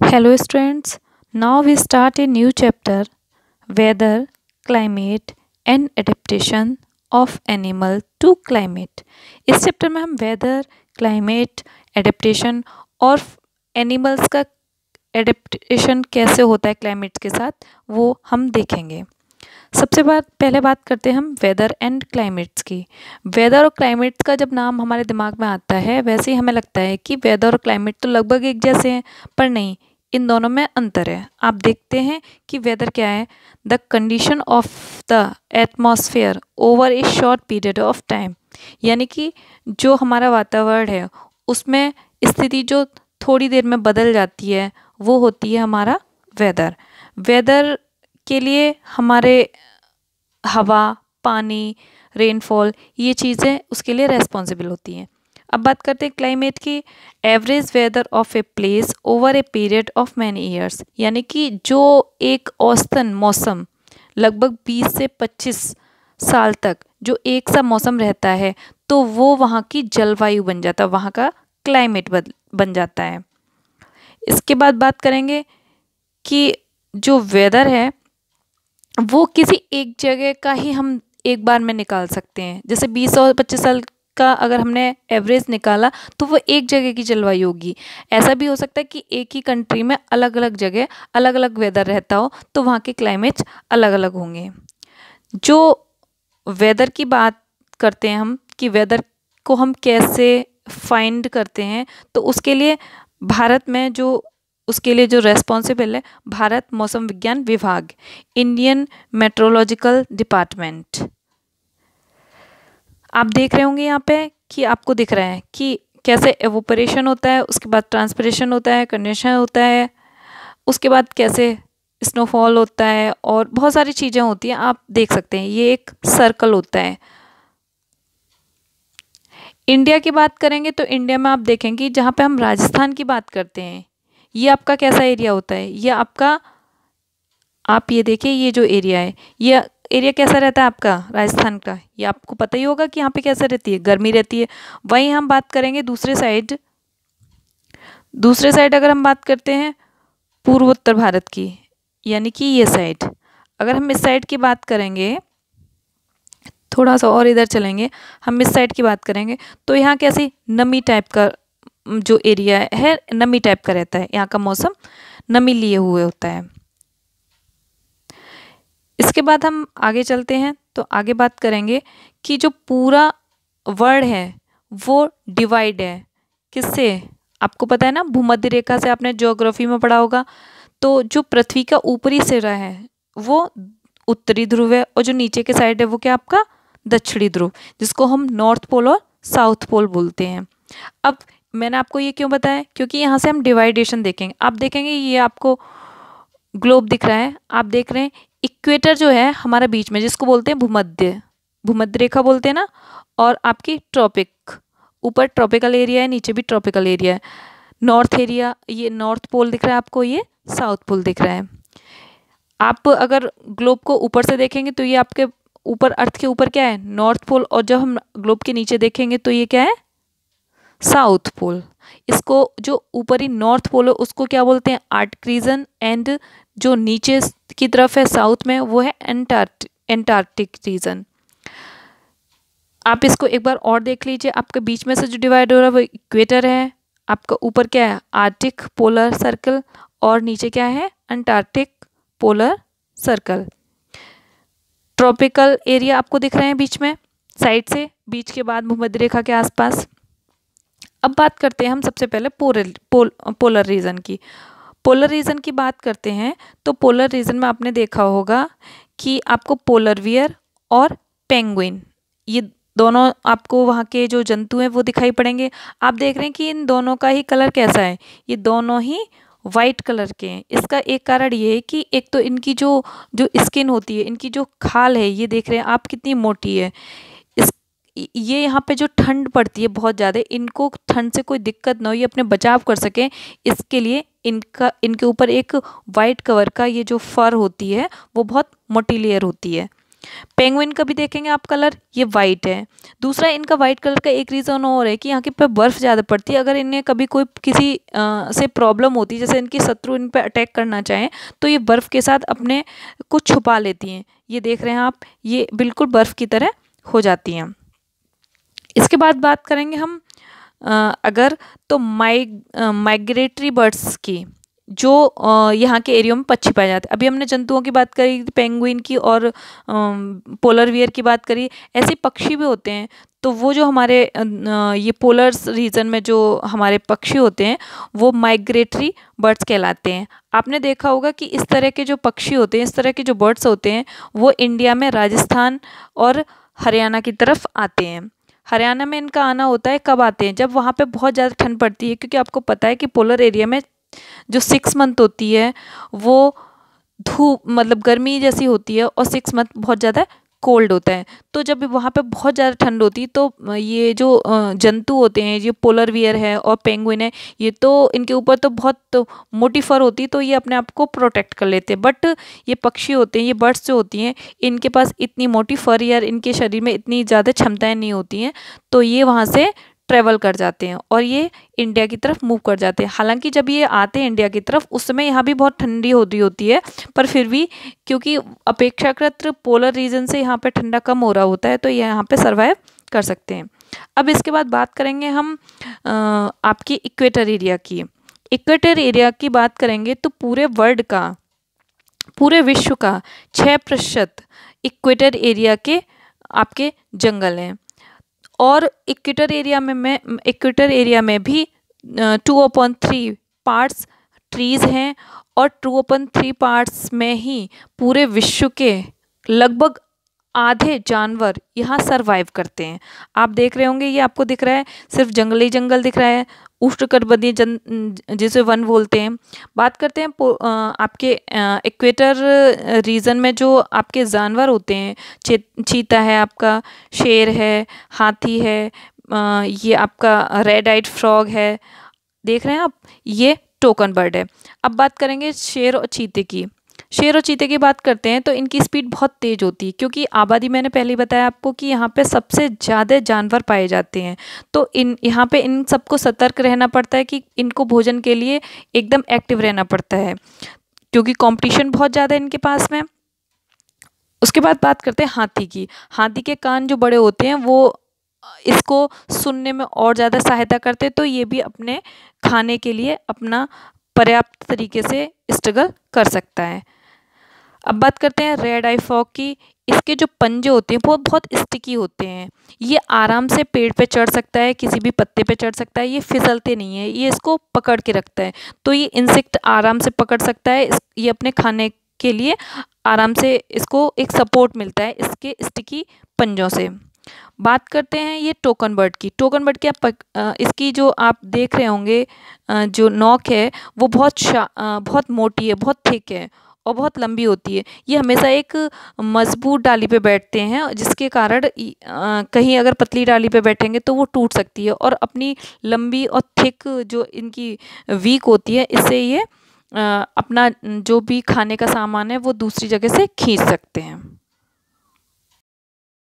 Hello, students. Now we start a new chapter Weather, Climate and Adaptation of Animal to Climate. इस chapter में हम weather, climate, adaptation और animals का adaptation कैसे होता है क्लाइमेट के साथ वो हम देखेंगे। पहले बात करते हैं हम वेदर एंड क्लाइमेट्स की। वेदर और क्लाइमेट्स का जब नाम हमारे दिमाग में आता है वैसे ही हमें लगता है कि वेदर और क्लाइमेट तो लगभग एक जैसे हैं, पर नहीं, इन दोनों में अंतर है। आप देखते हैं कि वेदर क्या है, the condition of the atmosphere over A short period of time, यानी कि जो हमारा वातावरण है उसमें स्थिति जो थोड़ी देर में बदल जाती है वो होती है हमारा वेदर। वेदर के लिए हमारे हवा, पानी, रेनफॉल, ये चीज़ें उसके लिए रेस्पॉन्सिबल होती हैं। अब बात करते हैं क्लाइमेट की। Average weather of a place over a period of many years, यानी कि जो एक औसतन मौसम लगभग 20 से 25 साल तक जो एक सा मौसम रहता है तो वो वहाँ की जलवायु बन जाता है, वहाँ का क्लाइमेट बन जाता है। इसके बाद बात करेंगे कि जो वेदर है वो किसी एक जगह का ही हम एक बार में निकाल सकते हैं। जैसे 20 और 25 साल का अगर हमने एवरेज निकाला तो वो एक जगह की जलवायु होगी। ऐसा भी हो सकता है कि एक ही कंट्री में अलग अलग जगह अलग अलग वेदर रहता हो तो वहाँ के क्लाइमेट्स अलग अलग होंगे। जो वेदर की बात करते हैं हम कि वेदर को हम कैसे फाइंड करते हैं, तो उसके लिए भारत में उसके लिए जो रेस्पॉन्सिबल है भारत मौसम विज्ञान विभाग, इंडियन मेट्रोलॉजिकल डिपार्टमेंट। आप देख रहे होंगे यहाँ पे कि आपको दिख रहा है कि कैसे एवोपरेशन होता है, उसके बाद ट्रांसपिरेशन होता है, कंडेंसेशन होता है, उसके बाद कैसे स्नोफॉल होता है और बहुत सारी चीज़ें होती हैं। आप देख सकते हैं ये एक सर्कल होता है। इंडिया की बात करेंगे तो इंडिया में आप देखेंगे जहाँ पे हम राजस्थान की बात करते हैं ये आपका कैसा एरिया होता है, ये आपका, आप ये देखिए ये जो एरिया है ये एरिया कैसा रहता है आपका राजस्थान का, ये आपको पता ही होगा कि यहाँ पे कैसा रहती है, गर्मी रहती है। वहीं हम बात करेंगे दूसरे साइड अगर हम बात करते हैं पूर्वोत्तर भारत की, यानी कि ये साइड, अगर हम इस साइड की बात करेंगे, थोड़ा सा और इधर चलेंगे, हम इस साइड की बात करेंगे तो यहाँ कैसी नमी टाइप का जो एरिया है नमी टाइप का रहता है, यहाँ का मौसम नमी लिए हुए होता है। इसके बाद हम आगे चलते हैं तो आगे बात करेंगे कि जो पूरा वर्ल्ड है वो डिवाइड है किससे, आपको पता है ना, भूमध्य रेखा से, आपने ज्योग्राफी में पढ़ा होगा। तो जो पृथ्वी का ऊपरी सिरा है वो उत्तरी ध्रुव है और जो नीचे के साइड है वो क्या आपका दक्षिणी ध्रुव, जिसको हम नॉर्थ पोल और साउथ पोल बोलते हैं। अब मैंने आपको ये क्यों बताया, क्योंकि यहाँ से हम डिवाइडेशन देखेंगे। आप देखेंगे ये आपको ग्लोब दिख रहा है, आप देख रहे हैं इक्वेटर जो है हमारा बीच में, जिसको बोलते हैं भूमध्य रेखा बोलते हैं ना, और आपकी ट्रॉपिक, ऊपर ट्रॉपिकल एरिया है, नीचे भी ट्रॉपिकल एरिया है। नॉर्थ एरिया, ये नॉर्थ पोल दिख रहा है आपको, ये साउथ पोल दिख रहा है। आप अगर ग्लोब को ऊपर से देखेंगे तो ये आपके ऊपर, अर्थ के ऊपर क्या है, नॉर्थ पोल, और जब हम ग्लोब के नीचे देखेंगे तो ये क्या है, साउथ पोल। इसको जो ऊपरी नॉर्थ पोल है उसको क्या बोलते हैं, आर्कटिक रीजन, एंड जो नीचे की तरफ है साउथ में वो है एंटार्क्टिक रीजन। आप इसको एक बार और देख लीजिए, आपके बीच में से जो डिवाइड हो रहा है वो इक्वेटर है, आपका ऊपर क्या है आर्कटिक पोलर सर्कल और नीचे क्या है Antarctic polar circle. Tropical area आपको दिख रहे हैं बीच में, साइड से, बीच के बाद भूमध्य रेखा के आसपास। अब बात करते हैं हम सबसे पहले पोलर रीजन की। पोलर रीजन की बात करते हैं तो पोलर रीजन में आपने देखा होगा कि आपको पोलर बियर और पेंगुइन, ये दोनों आपको वहाँ के जो जंतु हैं वो दिखाई पड़ेंगे। आप देख रहे हैं कि इन दोनों का ही कलर कैसा है, ये दोनों ही वाइट कलर के हैं। इसका एक कारण ये है कि एक तो इनकी जो स्किन होती है, इनकी जो खाल है, ये देख रहे हैं आप कितनी मोटी है। ये यहाँ पे जो ठंड पड़ती है बहुत ज़्यादा, इनको ठंड से कोई दिक्कत ना हो, ये अपने बचाव कर सकें, इसके लिए इनके ऊपर एक वाइट कलर का ये जो फर होती है वो बहुत मोटी लेयर होती है। पेंगुइन का भी देखेंगे आप कलर, ये वाइट है। दूसरा, इनका वाइट कलर का एक रीज़न और है कि यहाँ के पे बर्फ़ ज़्यादा पड़ती है। अगर इन्हें कभी कोई किसी से प्रॉब्लम होती है, जैसे इनकी शत्रु इन पे अटैक करना चाहें, तो ये बर्फ़ के साथ अपने को छुपा लेती हैं। ये देख रहे हैं आप, ये बिल्कुल बर्फ़ की तरह हो जाती हैं। इसके बाद बात करेंगे हम अगर तो माइग्रेटरी बर्ड्स की, जो यहाँ के एरिया में पक्षी पाए जाते हैं। अभी हमने जंतुओं की बात करी, पेंगुइन की और पोलर बियर की बात करी। ऐसे पक्षी भी होते हैं, तो वो जो हमारे ये पोलर रीजन में जो हमारे पक्षी होते हैं, वो माइग्रेटरी बर्ड्स कहलाते हैं। आपने देखा होगा कि इस तरह के जो पक्षी होते हैं, इस तरह के जो बर्ड्स होते हैं, वो इंडिया में राजस्थान और हरियाणा की तरफ आते हैं। हरियाणा में इनका आना होता है, कब आते हैं? जब वहाँ पे बहुत ज़्यादा ठंड पड़ती है, क्योंकि आपको पता है कि पोलर एरिया में जो 6 मंथ होती है वो धूप मतलब गर्मी जैसी होती है, और 6 मंथ बहुत ज़्यादा कोल्ड होता है। तो जब वहाँ पे बहुत ज़्यादा ठंड होती है, तो ये जो जंतु होते हैं, ये पोलर बियर है और पेंगुइन है, ये तो इनके ऊपर तो बहुत मोटी फर होती है, तो ये अपने आप को प्रोटेक्ट कर लेते हैं। बट ये पक्षी होते हैं, ये बर्ड्स जो होती हैं, इनके पास इतनी मोटी फर या इनके शरीर में इतनी ज़्यादा क्षमताएं नहीं होती हैं, तो ये वहाँ से ट्रेवल कर जाते हैं और ये इंडिया की तरफ मूव कर जाते हैं। हालांकि जब ये आते हैं इंडिया की तरफ, उस समय यहाँ भी बहुत ठंडी होती है, पर फिर भी क्योंकि अपेक्षाकृत पोलर रीजन से यहाँ पे ठंडा कम हो रहा होता है, तो ये यहाँ पे सर्वाइव कर सकते हैं। अब इसके बाद बात करेंगे हम आपकी इक्वेटर एरिया की। इक्वेटर एरिया की बात करेंगे तो पूरे वर्ल्ड का, पूरे विश्व का 6% इक्वेटर एरिया के आपके जंगल हैं। और इक्वेटर एरिया में भी 2/3 पार्ट्स ट्रीज़ हैं, और 2/3 पार्ट्स में ही पूरे विश्व के लगभग आधे जानवर यहाँ सरवाइव करते हैं। आप देख रहे होंगे, ये आपको दिख रहा है, सिर्फ जंगली जंगल दिख रहा है, उष्णकटिबंधीय जिसे वन बोलते हैं। बात करते हैं आपके इक्वेटर रीजन में जो आपके जानवर होते हैं, चीता है, आपका शेर है, हाथी है, ये आपका रेड आइड फ्रॉग है, देख रहे हैं आप, ये टोकन बर्ड है। अब बात करेंगे शेर और चीते की। शेर और चीते की बात करते हैं तो इनकी स्पीड बहुत तेज़ होती है, क्योंकि आबादी मैंने पहले ही बताया आपको कि यहाँ पे सबसे ज़्यादा जानवर पाए जाते हैं। तो यहाँ पे इन सबको सतर्क रहना पड़ता है कि इनको भोजन के लिए एकदम एक्टिव रहना पड़ता है, क्योंकि कंपटीशन बहुत ज़्यादा है इनके पास में। उसके बाद बात करते हैं हाथी की। हाथी के कान जो बड़े होते हैं, वो इसको सुनने में और ज़्यादा सहायता करते हैं, तो ये भी अपने खाने के लिए अपना पर्याप्त तरीके से स्ट्रगल कर सकता है। अब बात करते हैं रेड आई फॉग की। इसके जो पंजे होते हैं वो बहुत स्टिकी होते हैं। ये आराम से पेड़ पे चढ़ सकता है, किसी भी पत्ते पे चढ़ सकता है, ये फिसलते नहीं है, ये इसको पकड़ के रखता है, तो ये इंसेक्ट आराम से पकड़ सकता है। ये अपने खाने के लिए आराम से इसको एक सपोर्ट मिलता है इसके स्टिकी पंजों से। बात करते हैं ये टोकन बर्ड की। टोकन बर्ड की इसकी जो आप देख रहे होंगे जो नोक है वो बहुत मोटी है, बहुत थिक है और बहुत लंबी होती है। ये हमेशा एक मजबूत डाली पे बैठते हैं, जिसके कारण कहीं अगर पतली डाली पे बैठेंगे तो वो टूट सकती है, और अपनी लंबी और थिक जो इनकी वीक होती है, इससे ये अपना जो भी खाने का सामान है वो दूसरी जगह से खींच सकते हैं।